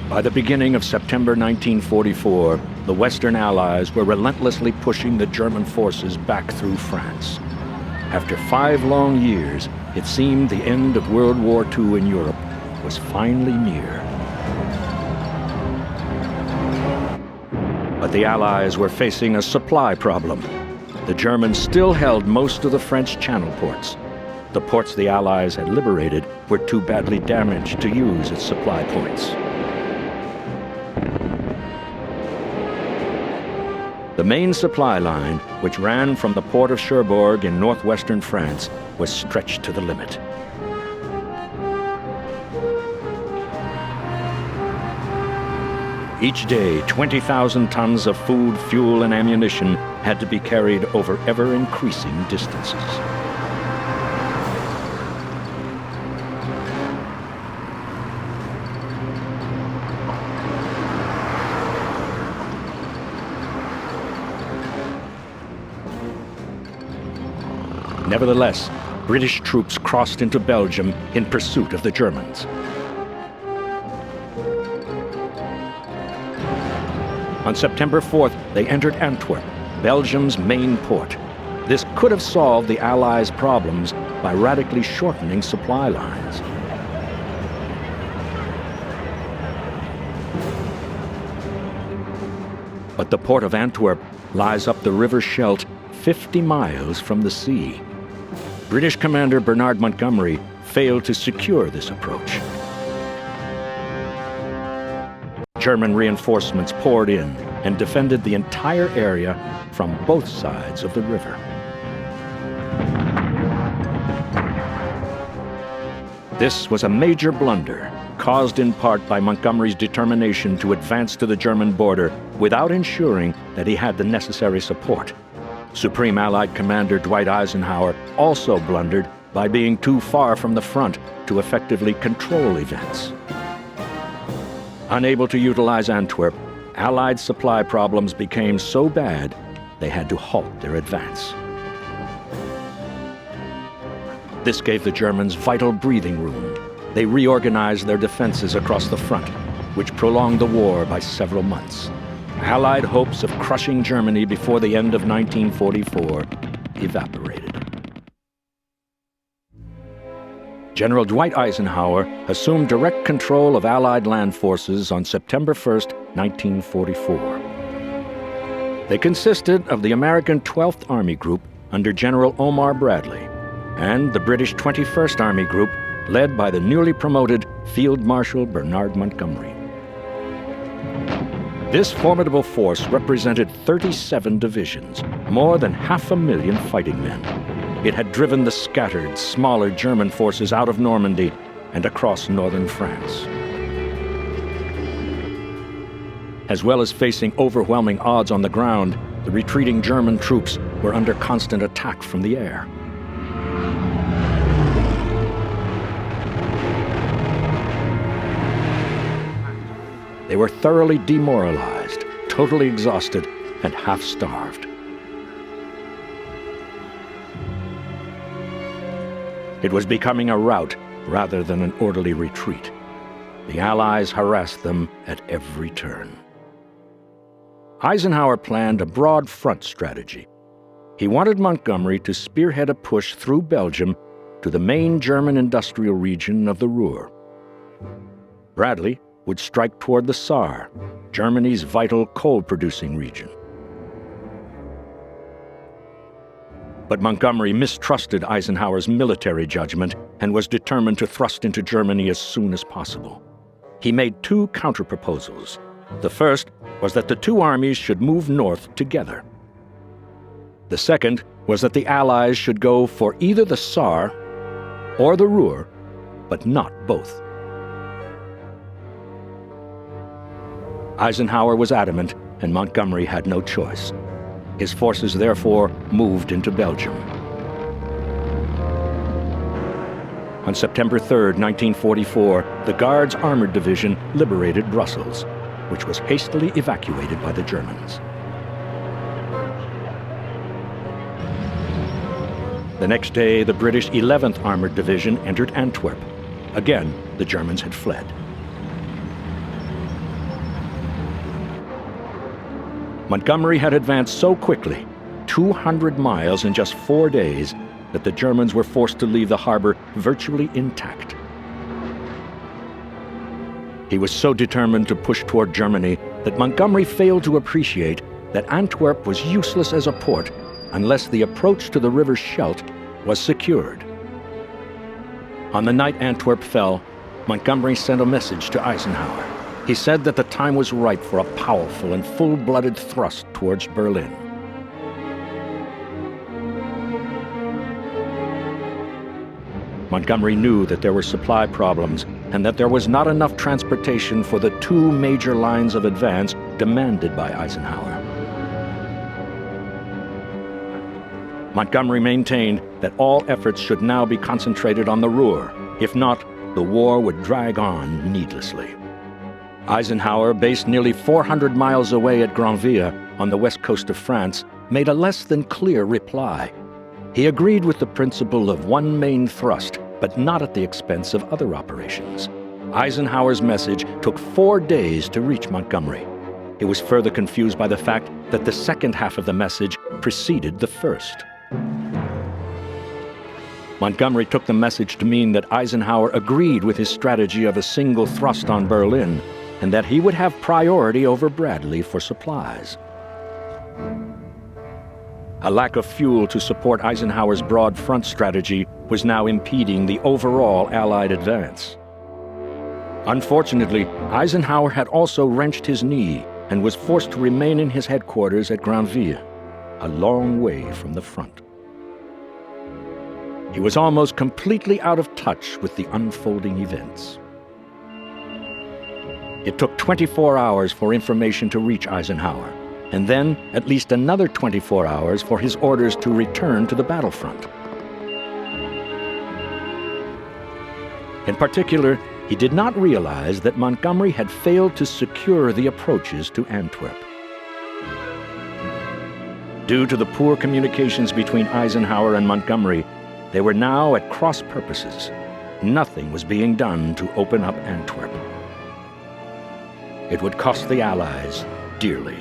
By the beginning of September 1944, the Western Allies were relentlessly pushing the German forces back through France. After 5 long years, it seemed the end of World War II in Europe was finally near. But the Allies were facing a supply problem. The Germans still held most of the French Channel ports. The ports the Allies had liberated were too badly damaged to use as supply points. The main supply line, which ran from the port of Cherbourg in northwestern France, was stretched to the limit. Each day, 20,000 tons of food, fuel, and ammunition had to be carried over ever-increasing distances. Nevertheless, British troops crossed into Belgium in pursuit of the Germans. On September 4th, they entered Antwerp, Belgium's main port. This could have solved the Allies' problems by radically shortening supply lines. But the port of Antwerp lies up the River Scheldt 50 miles from the sea. British commander Bernard Montgomery failed to secure this approach. German reinforcements poured in and defended the entire area from both sides of the river. This was a major blunder, caused in part by Montgomery's determination to advance to the German border without ensuring that he had the necessary support. Supreme Allied Commander Dwight Eisenhower also blundered by being too far from the front to effectively control events. Unable to utilize Antwerp, Allied supply problems became so bad they had to halt their advance. This gave the Germans vital breathing room. They reorganized their defenses across the front, which prolonged the war by several months. Allied hopes of crushing Germany before the end of 1944 evaporated. General Dwight Eisenhower assumed direct control of Allied land forces on September 1st, 1944. They consisted of the American 12th Army Group under General Omar Bradley and the British 21st Army Group led by the newly promoted Field Marshal Bernard Montgomery. This formidable force represented 37 divisions, more than 500,000 fighting men. It had driven the scattered, smaller German forces out of Normandy and across northern France. As well as facing overwhelming odds on the ground, the retreating German troops were under constant attack from the air. They were thoroughly demoralized, totally exhausted, and half-starved. It was becoming a rout rather than an orderly retreat. The Allies harassed them at every turn. Eisenhower planned a broad front strategy. He wanted Montgomery to spearhead a push through Belgium to the main German industrial region of the Ruhr. Bradley would strike toward the Saar, Germany's vital coal-producing region. But Montgomery mistrusted Eisenhower's military judgment and was determined to thrust into Germany as soon as possible. He made 2 counterproposals. The first was that the 2 armies should move north together. The second was that the Allies should go for either the Saar or the Ruhr, but not both. Eisenhower was adamant, and Montgomery had no choice. His forces therefore moved into Belgium. On September 3, 1944, the Guards Armored Division liberated Brussels, which was hastily evacuated by the Germans. The next day, the British 11th Armored Division entered Antwerp. Again, the Germans had fled. Montgomery had advanced so quickly, 200 miles in just 4 days, that the Germans were forced to leave the harbor virtually intact. He was so determined to push toward Germany that Montgomery failed to appreciate that Antwerp was useless as a port unless the approach to the river Scheldt was secured. On the night Antwerp fell, Montgomery sent a message to Eisenhower. He said that the time was ripe for a powerful and full-blooded thrust towards Berlin. Montgomery knew that there were supply problems and that there was not enough transportation for the 2 major lines of advance demanded by Eisenhower. Montgomery maintained that all efforts should now be concentrated on the Ruhr. If not, the war would drag on needlessly. Eisenhower, based nearly 400 miles away at Granville on the west coast of France, made a less than clear reply. He agreed with the principle of one main thrust, but not at the expense of other operations. Eisenhower's message took 4 days to reach Montgomery. He was further confused by the fact that the second half of the message preceded the first. Montgomery took the message to mean that Eisenhower agreed with his strategy of a single thrust on Berlin, and that he would have priority over Bradley for supplies. A lack of fuel to support Eisenhower's broad front strategy was now impeding the overall Allied advance. Unfortunately, Eisenhower had also wrenched his knee and was forced to remain in his headquarters at Granville, a long way from the front. He was almost completely out of touch with the unfolding events. It took 24 hours for information to reach Eisenhower, and then at least another 24 hours for his orders to return to the battlefront. In particular, he did not realize that Montgomery had failed to secure the approaches to Antwerp. Due to the poor communications between Eisenhower and Montgomery, they were now at cross purposes. Nothing was being done to open up Antwerp. It would cost the Allies dearly.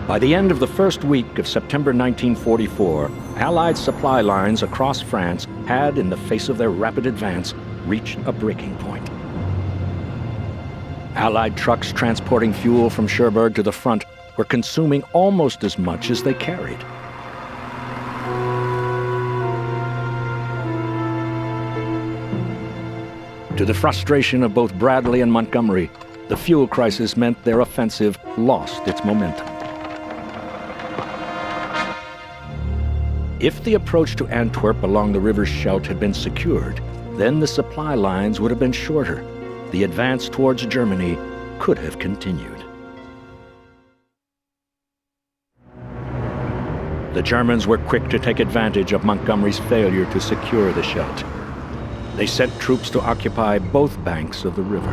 By the end of the first week of September 1944, Allied supply lines across France had, in the face of their rapid advance, reached a breaking point. Allied trucks transporting fuel from Cherbourg to the front were consuming almost as much as they carried. To the frustration of both Bradley and Montgomery, the fuel crisis meant their offensive lost its momentum. If the approach to Antwerp along the river Scheldt had been secured, then the supply lines would have been shorter. The advance towards Germany could have continued. The Germans were quick to take advantage of Montgomery's failure to secure the Scheldt. They sent troops to occupy both banks of the river.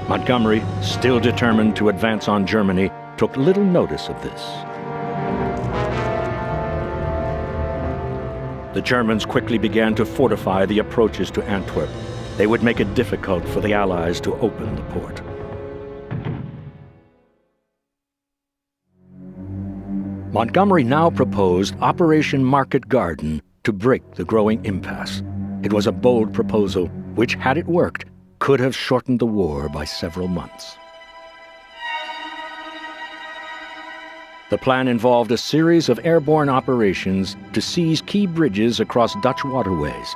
Montgomery, still determined to advance on Germany, took little notice of this. The Germans quickly began to fortify the approaches to Antwerp. They would make it difficult for the Allies to open the port. Montgomery now proposed Operation Market Garden to break the growing impasse. It was a bold proposal, which, had it worked, could have shortened the war by several months. The plan involved a series of airborne operations to seize key bridges across Dutch waterways,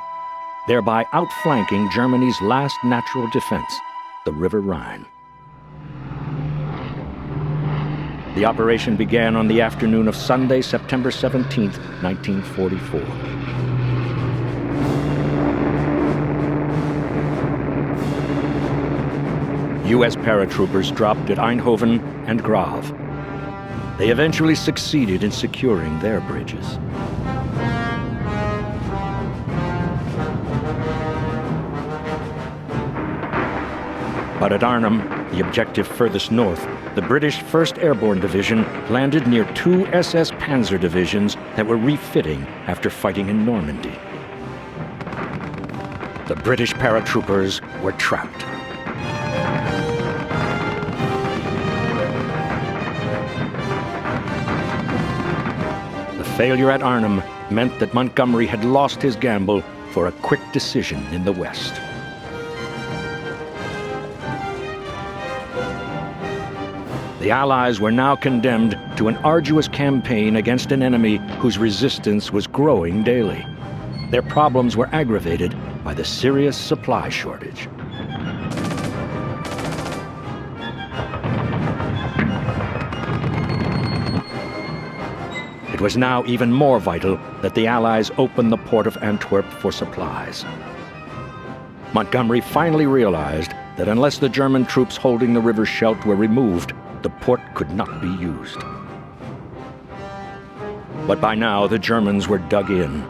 thereby outflanking Germany's last natural defense, the River Rhine. The operation began on the afternoon of Sunday, September 17, 1944. U.S. paratroopers dropped at Eindhoven and Grave. They eventually succeeded in securing their bridges. But at Arnhem, the objective furthest north, the British 1st Airborne Division landed near two SS Panzer divisions that were refitting after fighting in Normandy. The British paratroopers were trapped. The failure at Arnhem meant that Montgomery had lost his gamble for a quick decision in the West. The Allies were now condemned to an arduous campaign against an enemy whose resistance was growing daily. Their problems were aggravated by the serious supply shortage. It was now even more vital that the Allies open the port of Antwerp for supplies. Montgomery finally realized that unless the German troops holding the river Scheldt were removed, the port could not be used. But by now, the Germans were dug in.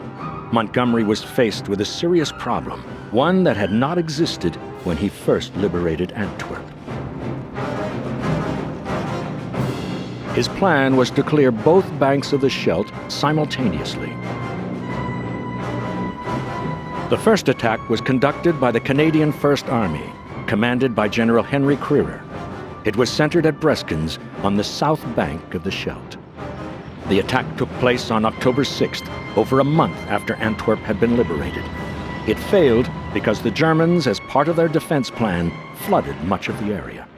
Montgomery was faced with a serious problem, one that had not existed when he first liberated Antwerp. His plan was to clear both banks of the Scheldt simultaneously. The first attack was conducted by the Canadian First Army, commanded by General Henry Crerar. It was centered at Breskens on the south bank of the Scheldt. The attack took place on October 6th, over a month after Antwerp had been liberated. It failed because the Germans, as part of their defense plan, flooded much of the area.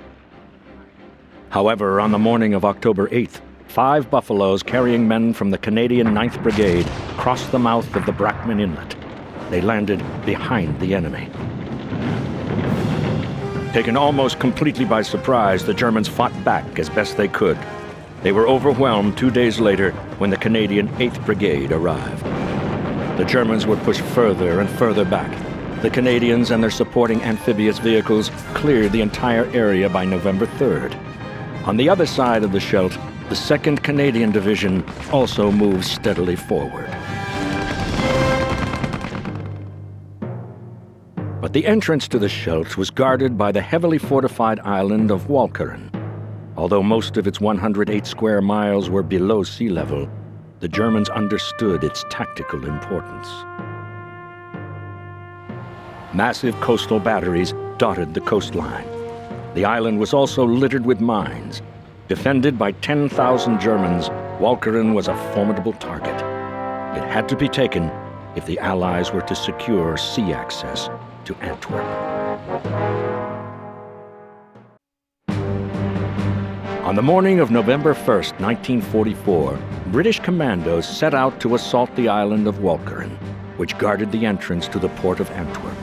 However, on the morning of October 8th, 5 buffaloes carrying men from the Canadian 9th Brigade crossed the mouth of the Brackman Inlet. They landed behind the enemy. Taken almost completely by surprise, the Germans fought back as best they could. They were overwhelmed 2 days later when the Canadian 8th Brigade arrived. The Germans were pushed further and further back. The Canadians and their supporting amphibious vehicles cleared the entire area by November 3rd. On the other side of the Scheldt, the 2nd Canadian Division also moved steadily forward. But the entrance to the Scheldt was guarded by the heavily fortified island of Walcheren. Although most of its 108 square miles were below sea level, the Germans understood its tactical importance. Massive coastal batteries dotted the coastline. The island was also littered with mines. Defended by 10,000 Germans, Walcheren was a formidable target. It had to be taken if the Allies were to secure sea access to Antwerp. On the morning of November 1st, 1944, British commandos set out to assault the island of Walcheren, which guarded the entrance to the port of Antwerp.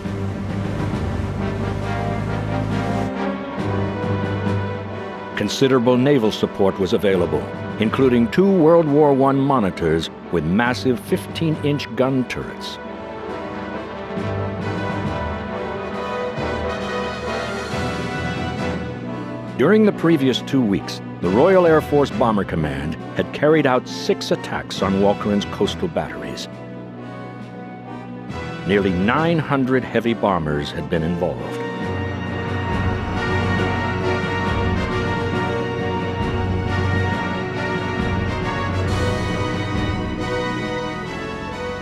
Considerable naval support was available, including 2 World War I monitors with massive 15-inch gun turrets. During the previous 2 weeks, the Royal Air Force Bomber Command had carried out 6 attacks on Walcheren's coastal batteries. Nearly 900 heavy bombers had been involved.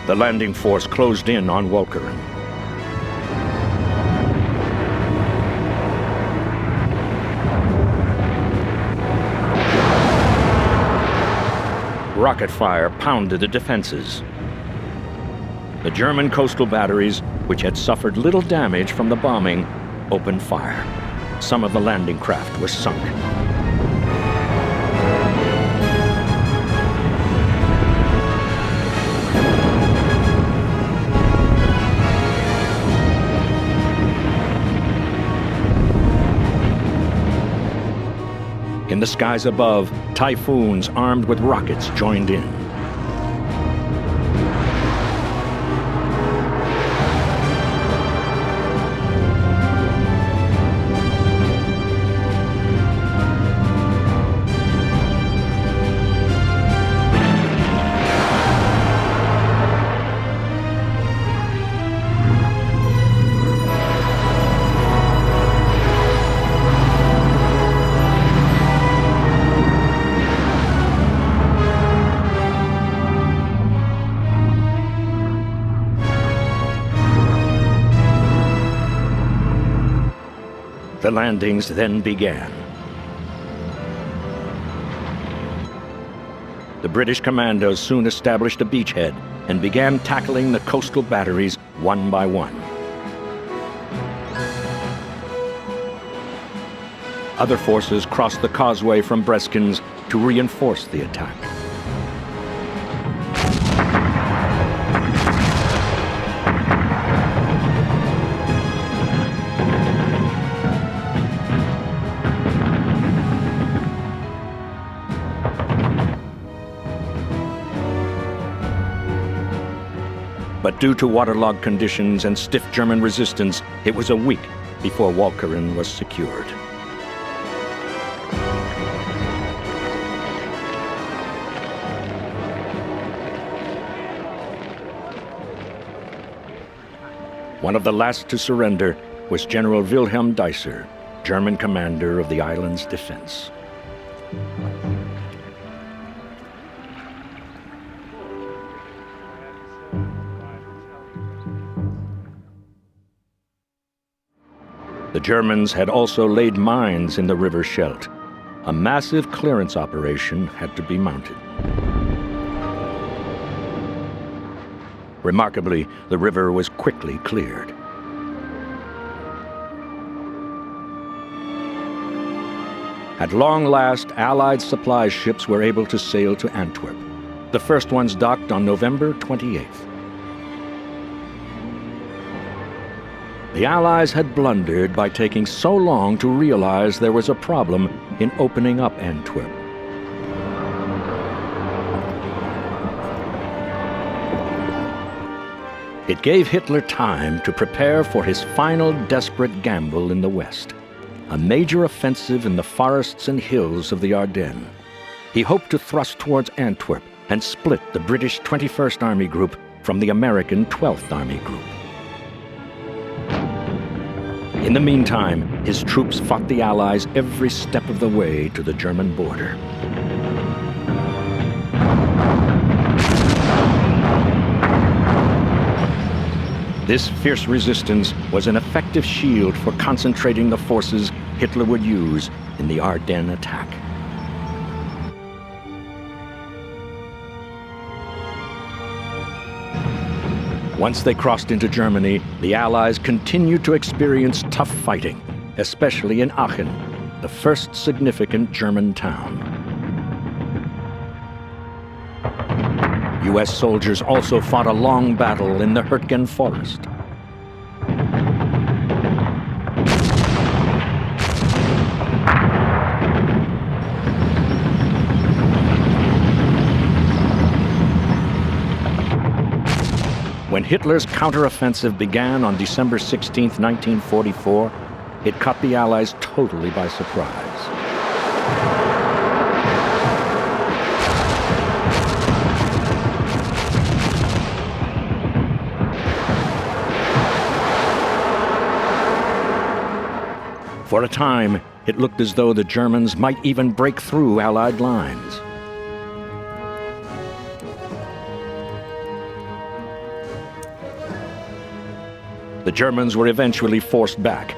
The landing force closed in on Walcheren. Rocket fire pounded the defenses. The German coastal batteries, which had suffered little damage from the bombing, opened fire. Some of the landing craft were sunk. In the skies above, Typhoons armed with rockets joined in. The landings then began. The British commandos soon established a beachhead and began tackling the coastal batteries one by one. Other forces crossed the causeway from Breskens to reinforce the attack. But due to waterlogged conditions and stiff German resistance, it was a week before Walcheren was secured. One of the last to surrender was General Wilhelm Deisser, German commander of the island's defense. The Germans had also laid mines in the river Scheldt. A massive clearance operation had to be mounted. Remarkably, the river was quickly cleared. At long last, Allied supply ships were able to sail to Antwerp. The first ones docked on November 28th. The Allies had blundered by taking so long to realize there was a problem in opening up Antwerp. It gave Hitler time to prepare for his final desperate gamble in the West, a major offensive in the forests and hills of the Ardennes. He hoped to thrust towards Antwerp and split the British 21st Army Group from the American 12th Army Group. In the meantime, his troops fought the Allies every step of the way to the German border. This fierce resistance was an effective shield for concentrating the forces Hitler would use in the Ardennes attack. Once they crossed into Germany, the Allies continued to experience tough fighting, especially in Aachen, the first significant German town. U.S. soldiers also fought a long battle in the Hürtgen forest. When Hitler's counteroffensive began on December 16, 1944, it caught the Allies totally by surprise. For a time, it looked as though the Germans might even break through Allied lines. The Germans were eventually forced back,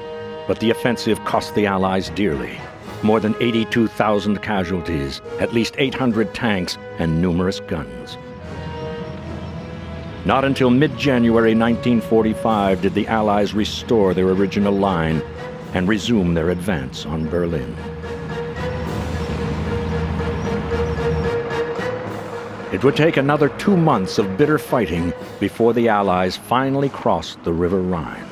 but the offensive cost the Allies dearly. More than 82,000 casualties, at least 800 tanks, and numerous guns. Not until mid-January 1945 did the Allies restore their original line and resume their advance on Berlin. It would take another 2 months of bitter fighting before the Allies finally crossed the River Rhine.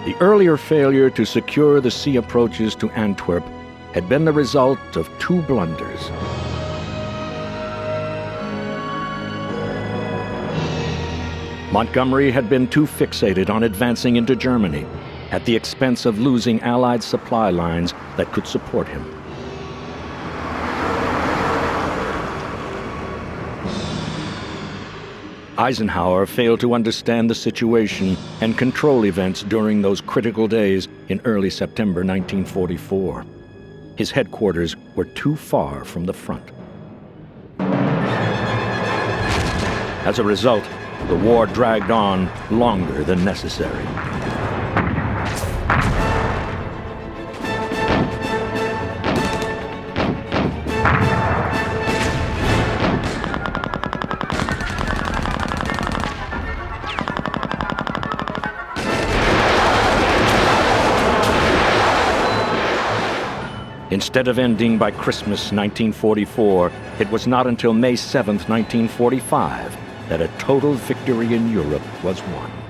The earlier failure to secure the sea approaches to Antwerp had been the result of 2 blunders. Montgomery had been too fixated on advancing into Germany at the expense of losing Allied supply lines that could support him. Eisenhower failed to understand the situation and control events during those critical days in early September 1944. His headquarters were too far from the front. As a result, the war dragged on longer than necessary. Instead of ending by Christmas 1944, it was not until May 7, 1945, that a total victory in Europe was won.